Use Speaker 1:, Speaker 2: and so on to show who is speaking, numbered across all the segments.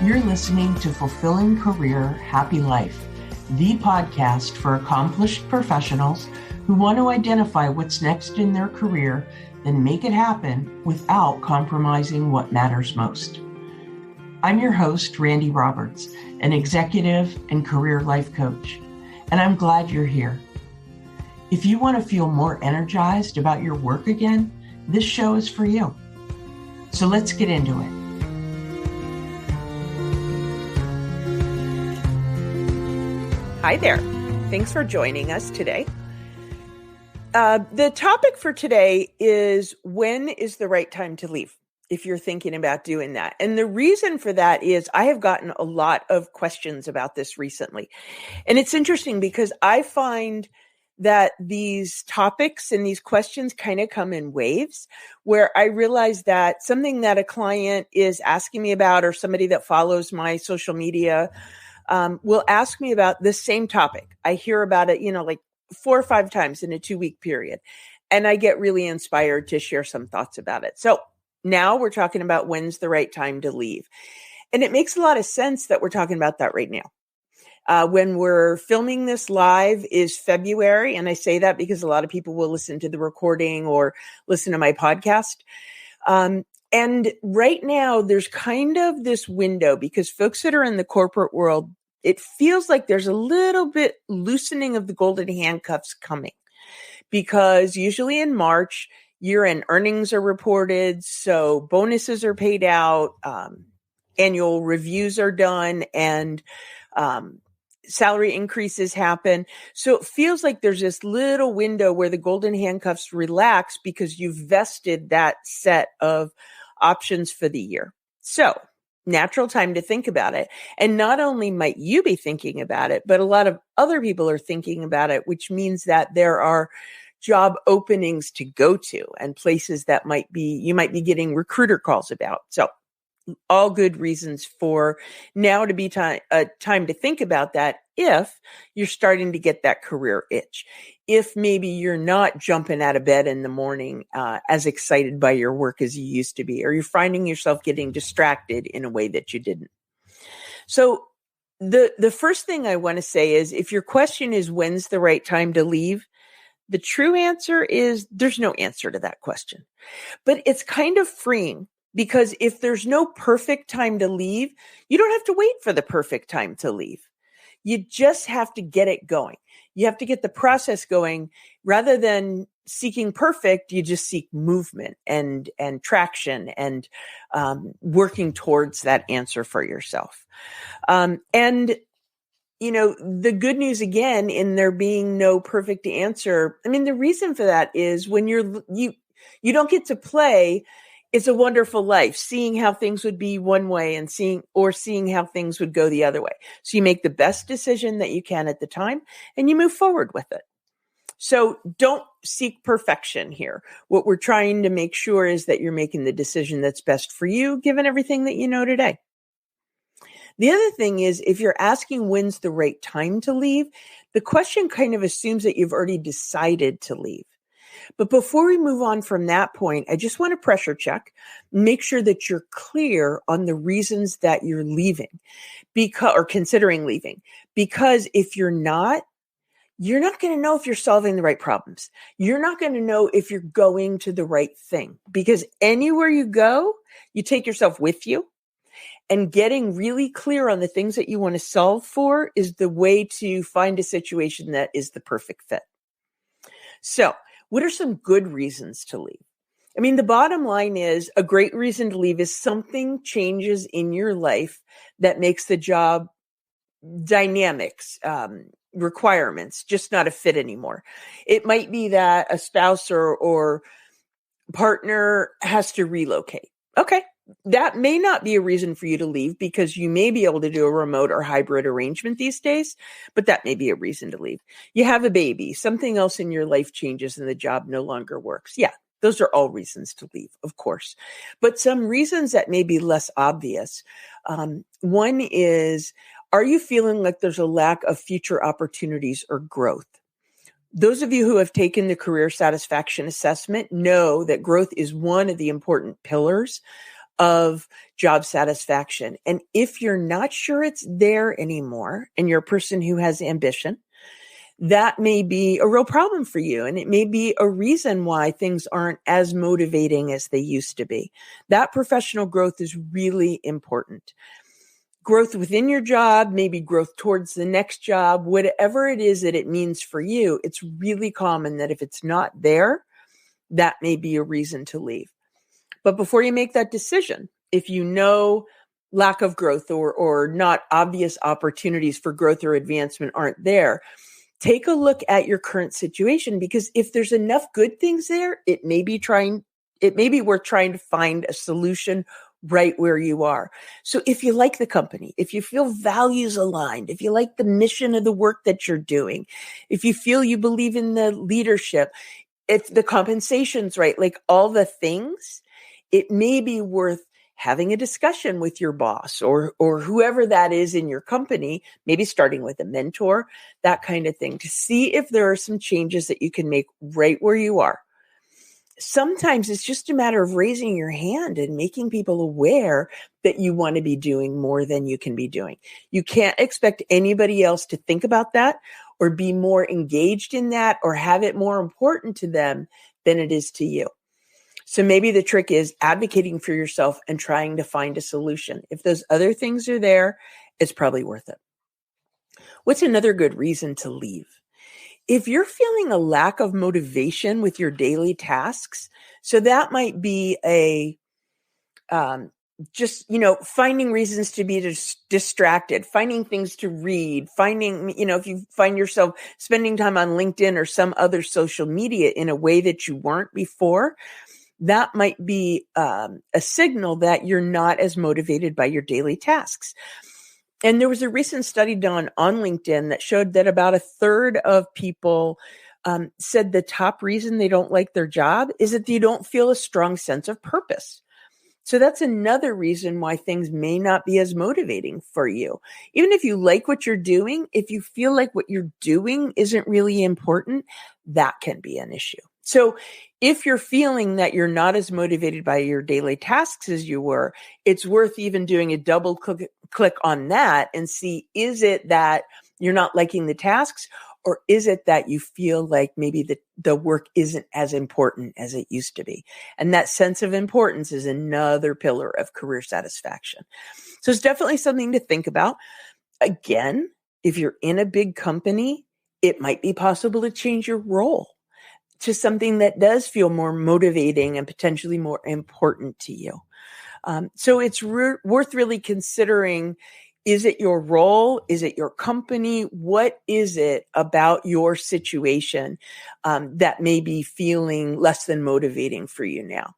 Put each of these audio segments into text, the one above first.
Speaker 1: You're listening to Fulfilling Career, Happy Life, the podcast for accomplished professionals who want to identify what's next in their career and make it happen without compromising what matters most. I'm your host, Randi Roberts, an executive and career life coach, and I'm glad you're here. If you want to feel more energized about your work again, this show is for you. So let's get into it.
Speaker 2: Hi there. Thanks for joining us today. The topic for today is when is the right time to leave, if you're thinking about doing that. And the reason for that is I have gotten a lot of questions about this recently. And it's interesting because I find that these topics and these questions kind of come in waves where I realize that something that a client is asking me about or somebody that follows my social media will ask me about this same topic. I hear about it, like 4 or 5 times in a 2-week period. And I get really inspired to share some thoughts about it. So now we're talking about when's the right time to leave. And it makes a lot of sense that we're talking about that right now. When we're filming this live is February. And I say that because a lot of people will listen to the recording or listen to my podcast. And right now there's kind of this window because folks that are in the corporate world, it feels like there's a little bit loosening of the golden handcuffs coming because usually in March, year-end earnings are reported. So bonuses are paid out, annual reviews are done, and salary increases happen. So it feels like there's this little window where the golden handcuffs relax because you've vested that set of options for the year. So natural time to think about it. And not only might you be thinking about it, but a lot of other people are thinking about it, which means that there are job openings to go to and places that you might be getting recruiter calls about. So all good reasons for now to be time to think about that if you're starting to get that career itch. If maybe you're not jumping out of bed in the morning as excited by your work as you used to be, or you're finding yourself getting distracted in a way that you didn't. So the first thing I want to say is if your question is when's the right time to leave, the true answer is there's no answer to that question. But it's kind of freeing. Because if there's no perfect time to leave, you don't have to wait for the perfect time to leave. You just have to get it going. You have to get the process going. Rather than seeking perfect, you just seek movement and traction and working towards that answer for yourself. And the good news again in there being no perfect answer. I mean, the reason for that is when you don't get to play. It's a wonderful life, seeing how things would be one way and seeing how things would go the other way. So you make the best decision that you can at the time and you move forward with it. So don't seek perfection here. What we're trying to make sure is that you're making the decision that's best for you, given everything that you know today. The other thing is, if you're asking when's the right time to leave, the question kind of assumes that you've already decided to leave. But before we move on from that point, I just want to pressure check, make sure that you're clear on the reasons that you're leaving or considering leaving. Because if you're not going to know if you're solving the right problems. You're not going to know if you're going to the right thing because anywhere you go, you take yourself with you. And getting really clear on the things that you want to solve for is the way to find a situation that is the perfect fit. So, what are some good reasons to leave? I mean, the bottom line is a great reason to leave is something changes in your life that makes the job dynamics, requirements, just not a fit anymore. It might be that a spouse or partner has to relocate. Okay. That may not be a reason for you to leave because you may be able to do a remote or hybrid arrangement these days, but that may be a reason to leave. You have a baby, something else in your life changes and the job no longer works. Yeah, those are all reasons to leave, of course. But some reasons that may be less obvious. One is, are you feeling like there's a lack of future opportunities or growth? Those of you who have taken the career satisfaction assessment know that growth is one of the important pillars of job satisfaction. And if you're not sure it's there anymore and you're a person who has ambition, that may be a real problem for you. And it may be a reason why things aren't as motivating as they used to be. That professional growth is really important. Growth within your job, maybe growth towards the next job, whatever it is that it means for you, it's really common that if it's not there, that may be a reason to leave. But before you make that decision, if you know lack of growth or not obvious opportunities for growth or advancement aren't there, take a look at your current situation, because if there's enough good things there, it may be worth trying to find a solution right where you are. So if you like the company, if you feel values aligned, if you like the mission of the work that you're doing, if you feel you believe in the leadership, if the compensation's right, like all the things, it may be worth having a discussion with your boss or whoever that is in your company, maybe starting with a mentor, that kind of thing, to see if there are some changes that you can make right where you are. Sometimes it's just a matter of raising your hand and making people aware that you want to be doing more than you can be doing. You can't expect anybody else to think about that or be more engaged in that or have it more important to them than it is to you. So maybe the trick is advocating for yourself and trying to find a solution. If those other things are there, it's probably worth it. What's another good reason to leave? If you're feeling a lack of motivation with your daily tasks, so that might be finding reasons to be distracted, finding things to read, if you find yourself spending time on LinkedIn or some other social media in a way that you weren't before, that might be a signal that you're not as motivated by your daily tasks. And there was a recent study done on LinkedIn that showed that about a third of people said the top reason they don't like their job is that they don't feel a strong sense of purpose. So that's another reason why things may not be as motivating for you. Even if you like what you're doing, if you feel like what you're doing isn't really important, that can be an issue. So if you're feeling that you're not as motivated by your daily tasks as you were, it's worth even doing a double click on that and see, is it that you're not liking the tasks, or is it that you feel like maybe the work isn't as important as it used to be? And that sense of importance is another pillar of career satisfaction. So it's definitely something to think about. Again, if you're in a big company, it might be possible to change your role to something that does feel more motivating and potentially more important to you. So it's worth really considering, is it your role? Is it your company? What is it about your situation that may be feeling less than motivating for you now?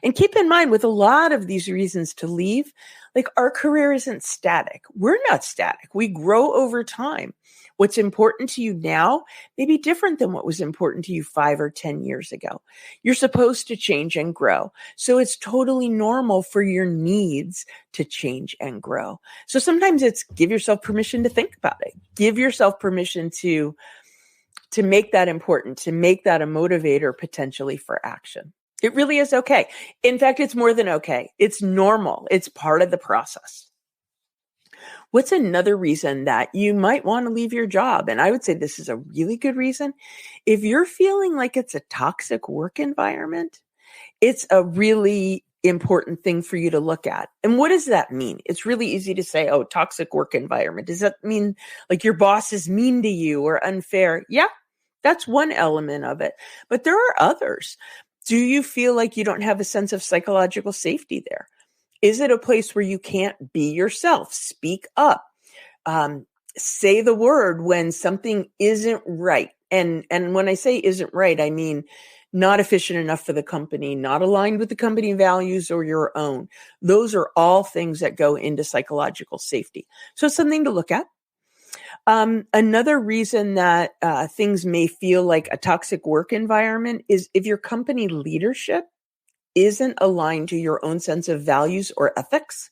Speaker 2: And keep in mind, with a lot of these reasons to leave, like, our career isn't static. We're not static. We grow over time. What's important to you now may be different than what was important to you 5 or 10 years ago. You're supposed to change and grow. So it's totally normal for your needs to change and grow. So sometimes it's give yourself permission to think about it. Give yourself permission to make that important, to make that a motivator potentially for action. It really is okay. In fact, it's more than okay. It's normal. It's part of the process. What's another reason that you might want to leave your job? And I would say this is a really good reason. If you're feeling like it's a toxic work environment, it's a really important thing for you to look at. And what does that mean? It's really easy to say, oh, toxic work environment. Does that mean like your boss is mean to you or unfair? Yeah, that's one element of it. But there are others. Do you feel like you don't have a sense of psychological safety there? Is it a place where you can't be yourself, speak up, say the word when something isn't right? And when I say isn't right, I mean not efficient enough for the company, not aligned with the company values or your own. Those are all things that go into psychological safety. So it's something to look at. Another reason that things may feel like a toxic work environment is if your company leadership isn't aligned to your own sense of values or ethics.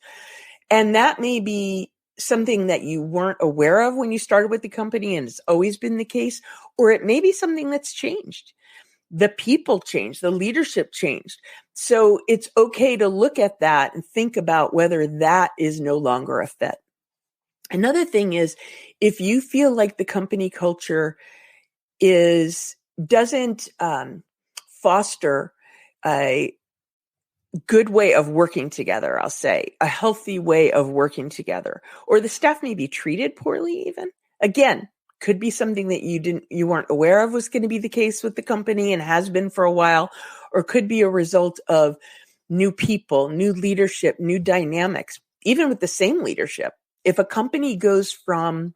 Speaker 2: And that may be something that you weren't aware of when you started with the company and it's always been the case, or it may be something that's changed. The people changed, the leadership changed. So it's okay to look at that and think about whether that is no longer a fit. Another thing is, if you feel like the company culture doesn't foster a good way of working together, I'll say, a healthy way of working together, or the staff may be treated poorly even. Again, could be something that you weren't aware of was going to be the case with the company and has been for a while, or could be a result of new people, new leadership, new dynamics, even with the same leadership. If a company goes from,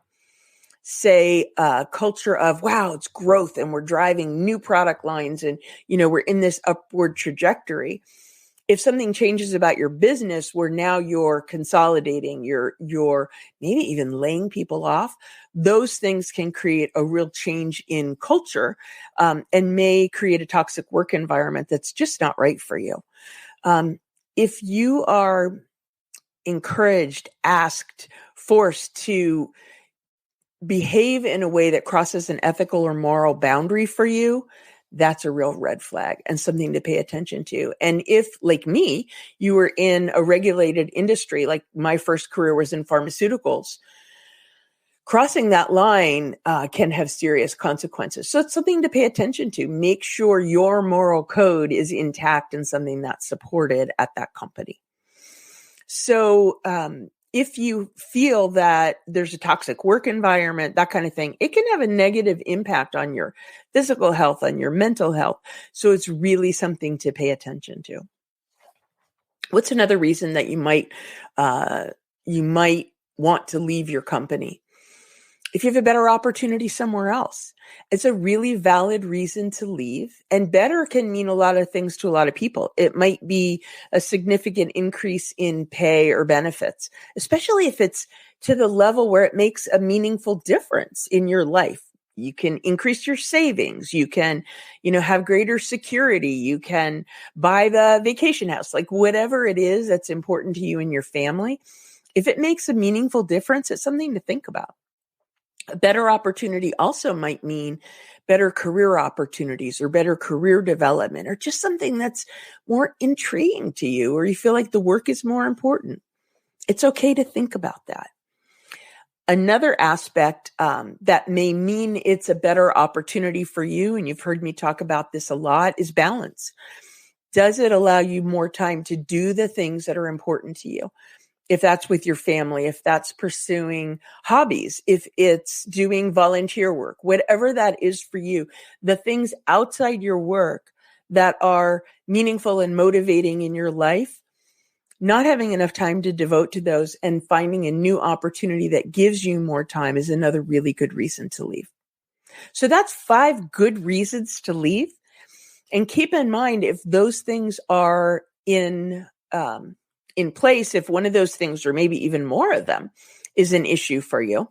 Speaker 2: say, a culture of, wow, it's growth and we're driving new product lines and, we're in this upward trajectory. If something changes about your business where now you're consolidating, you're maybe even laying people off, those things can create a real change in culture, and may create a toxic work environment that's just not right for you. If you are encouraged, asked, forced to behave in a way that crosses an ethical or moral boundary for you, that's a real red flag and something to pay attention to. And if, like me, you were in a regulated industry, like my first career was in pharmaceuticals, crossing that line can have serious consequences. So it's something to pay attention to. Make sure your moral code is intact and something that's supported at that company. So if you feel that there's a toxic work environment, that kind of thing, it can have a negative impact on your physical health, on your mental health. So it's really something to pay attention to. What's another reason that you might want to leave your company? If you have a better opportunity somewhere else, it's a really valid reason to leave. And better can mean a lot of things to a lot of people. It might be a significant increase in pay or benefits, especially if it's to the level where it makes a meaningful difference in your life. You can increase your savings. You can, have greater security. You can buy the vacation house, like whatever it is that's important to you and your family. If it makes a meaningful difference, it's something to think about. A better opportunity also might mean better career opportunities or better career development, or just something that's more intriguing to you, or you feel like the work is more important. It's okay to think about that. Another aspect that may mean it's a better opportunity for you, and you've heard me talk about this a lot, is balance. Does it allow you more time to do the things that are important to you? If that's with your family, if that's pursuing hobbies, if it's doing volunteer work, whatever that is for you, the things outside your work that are meaningful and motivating in your life, not having enough time to devote to those and finding a new opportunity that gives you more time is another really good reason to leave. So that's 5 good reasons to leave. And keep in mind, if those things are in place, if one of those things, or maybe even more of them, is an issue for you,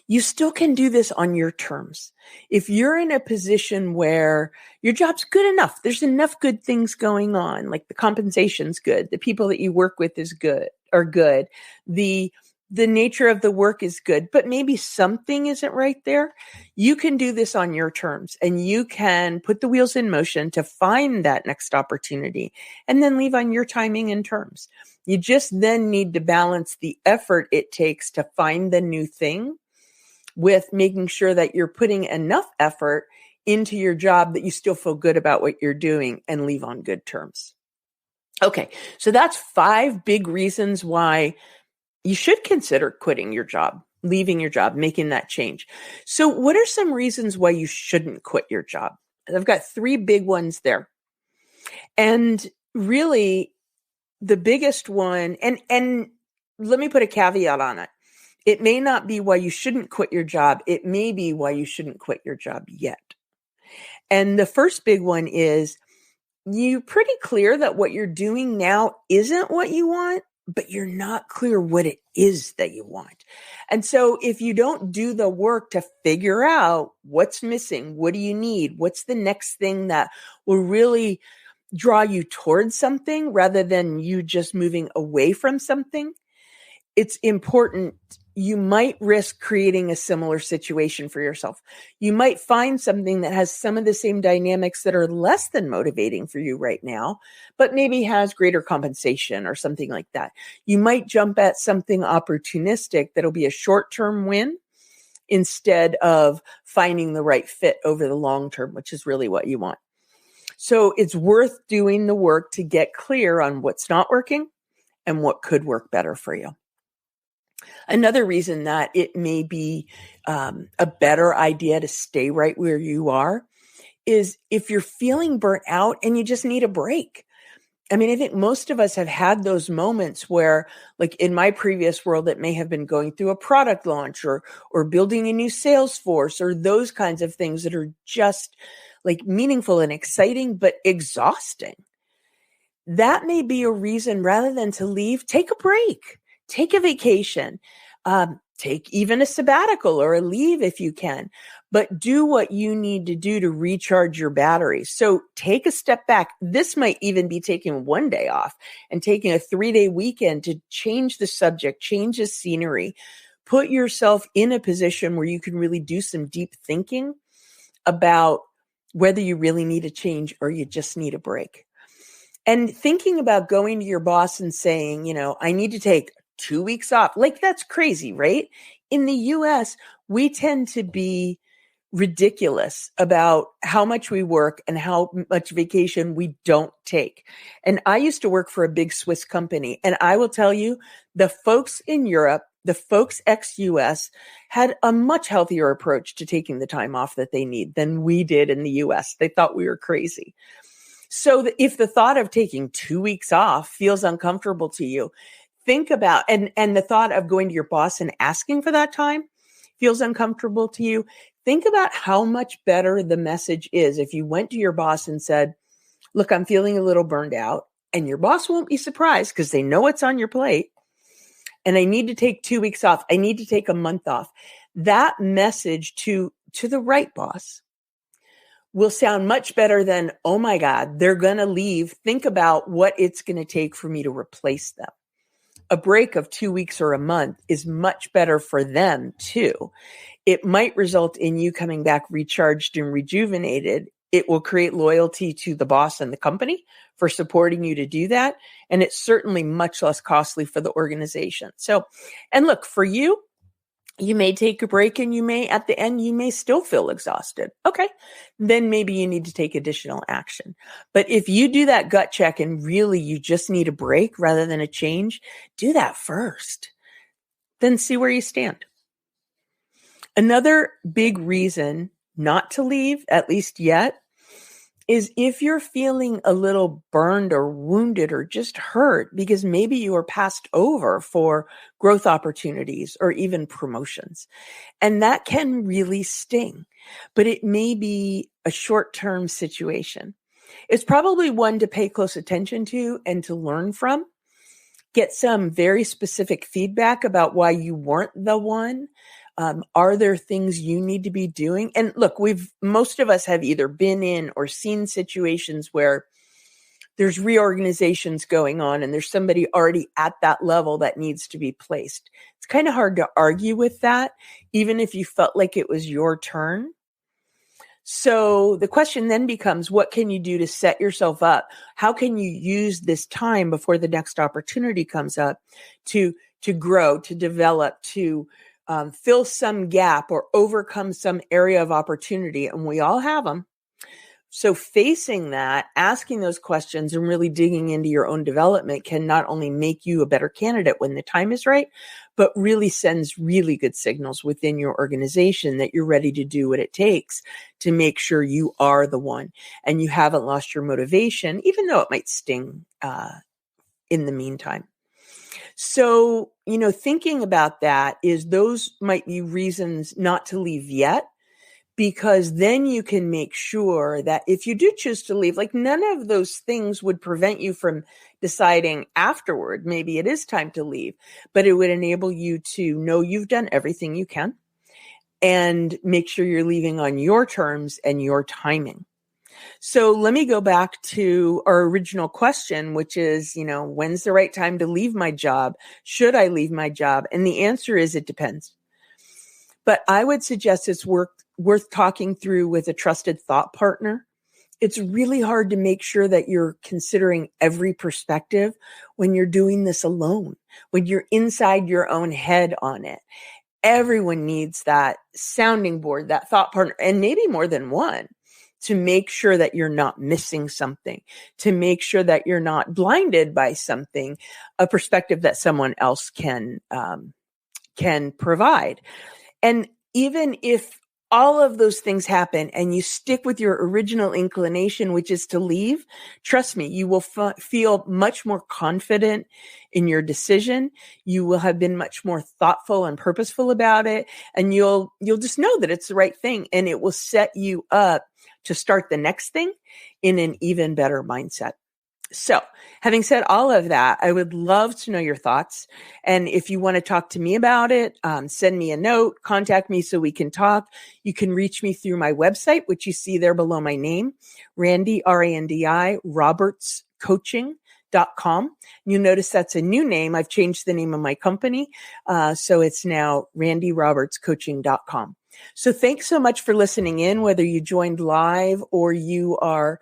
Speaker 2: you still can do this on your terms. If you're in a position where your job's good enough, there's enough good things going on, like the compensation's good, the people that you work with are good, the nature of the work is good, but maybe something isn't right there, you can do this on your terms, and you can put the wheels in motion to find that next opportunity and then leave on your timing and terms. You just then need to balance the effort it takes to find the new thing with making sure that you're putting enough effort into your job that you still feel good about what you're doing and leave on good terms. Okay, so that's 5 big reasons why you should consider quitting your job, leaving your job, making that change. So what are some reasons why you shouldn't quit your job? I've got 3 big ones there. And really the biggest one, and let me put a caveat on it. It may not be why you shouldn't quit your job. It may be why you shouldn't quit your job yet. And the first big one is, you're pretty clear that what you're doing now isn't what you want, but you're not clear what it is that you want. And so if you don't do the work to figure out what's missing, what do you need, what's the next thing that will really draw you towards something rather than you just moving away from something, it's important you might risk creating a similar situation for yourself. You might find something that has some of the same dynamics that are less than motivating for you right now, but maybe has greater compensation or something like that. You might jump at something opportunistic that'll be a short-term win instead of finding the right fit over the long term, which is really what you want. So it's worth doing the work to get clear on what's not working and what could work better for you. Another reason that it may be a better idea to stay right where you are is if you're feeling burnt out and you just need a break. I mean, I think most of us have had those moments where, like in my previous world, it may have been going through a product launch or building a new sales force or those kinds of things that are just like meaningful and exciting, but exhausting. That may be a reason rather than to leave, take a break, take a vacation, take even a sabbatical or a leave if you can, but do what you need to do to recharge your batteries. So take a step back. This might even be taking one day off and taking a 3-day weekend to change the subject, change the scenery, put yourself in a position where you can really do some deep thinking about whether you really need a change or you just need a break. And thinking about going to your boss and saying, I need to take 2 weeks off. Like, that's crazy, right? In the US, we tend to be ridiculous about how much we work and how much vacation we don't take. And I used to work for a big Swiss company. And I will tell you, the folks in Europe, the folks ex-US had a much healthier approach to taking the time off that they need than we did in the US. They thought we were crazy. So if the thought of taking 2 weeks off feels uncomfortable to you, think about, and the thought of going to your boss and asking for that time feels uncomfortable to you, think about how much better the message is if you went to your boss and said, look, I'm feeling a little burned out, and your boss won't be surprised because they know it's on your plate, and I need to take 2 weeks off. I need to take a month off. That message to the right boss will sound much better than, oh my God, they're going to leave. Think about what it's going to take for me to replace them. A break of 2 weeks or a month is much better for them too. It might result in you coming back recharged and rejuvenated. It will create loyalty to the boss and the company for supporting you to do that. And it's certainly much less costly for the organization. So, and look, for you, you may take a break and you may, at the end, you may still feel exhausted. Okay. Then maybe you need to take additional action. But if you do that gut check and really you just need a break rather than a change, do that first. Then see where you stand. Another big reason not to leave, at least yet, is if you're feeling a little burned or wounded or just hurt because maybe you were passed over for growth opportunities or even promotions. And that can really sting, but it may be a short-term situation. It's probably one to pay close attention to and to learn from. Get some very specific feedback about why you weren't the one. Are there things you need to be doing? And look, most of us have either been in or seen situations where there's reorganizations going on and there's somebody already at that level that needs to be placed. It's kind of hard to argue with that, even if you felt like it was your turn. So the question then becomes, what can you do to set yourself up? How can you use this time before the next opportunity comes up to grow, to develop, to fill some gap or overcome some area of opportunity? And we all have them. So facing that, asking those questions and really digging into your own development can not only make you a better candidate when the time is right, but really sends really good signals within your organization that you're ready to do what it takes to make sure you are the one and you haven't lost your motivation, even though it might sting in the meantime. So, thinking about that is those might be reasons not to leave yet, because then you can make sure that if you do choose to leave, like none of those things would prevent you from deciding afterward, maybe it is time to leave, but it would enable you to know you've done everything you can and make sure you're leaving on your terms and your timing. So let me go back to our original question, which is, when's the right time to leave my job? Should I leave my job? And the answer is it depends. But I would suggest it's worth talking through with a trusted thought partner. It's really hard to make sure that you're considering every perspective when you're doing this alone, when you're inside your own head on it. Everyone needs that sounding board, that thought partner, and maybe more than one, to make sure that you're not missing something, to make sure that you're not blinded by something, a perspective that someone else can provide. And even if all of those things happen and you stick with your original inclination, which is to leave, trust me, you will feel much more confident in your decision. You will have been much more thoughtful and purposeful about it. And you'll just know that it's the right thing, and it will set you up to start the next thing in an even better mindset. So having said all of that, I would love to know your thoughts. And if you want to talk to me about it, send me a note, contact me so we can talk. You can reach me through my website, which you see there below my name, Randi, R-A-N-D-I, robertscoaching.com. You'll notice that's a new name. I've changed the name of my company. So it's now randirobertscoaching.com. So thanks so much for listening in, whether you joined live or you are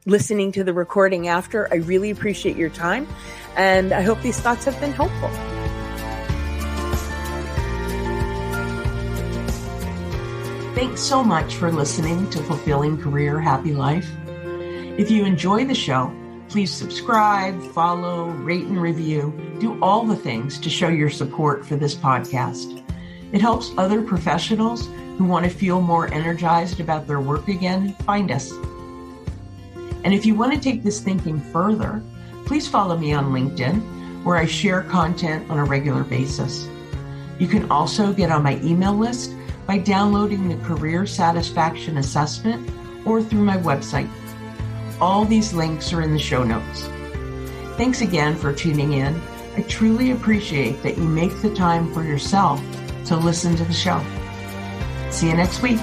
Speaker 2: listening to the recording after. I really appreciate your time, and I hope these thoughts have been helpful.
Speaker 1: Thanks so much for listening to Fulfilling Career, Happy Life. If you enjoy the show, please subscribe, follow, rate, and review. Do all the things to show your support for this podcast. It helps other professionals who want to feel more energized about their work again find us. And if you want to take this thinking further, please follow me on LinkedIn, where I share content on a regular basis. You can also get on my email list by downloading the Career Satisfaction Assessment or through my website. All these links are in the show notes. Thanks again for tuning in. I truly appreciate that you make the time for yourself to listen to the show. See you next week.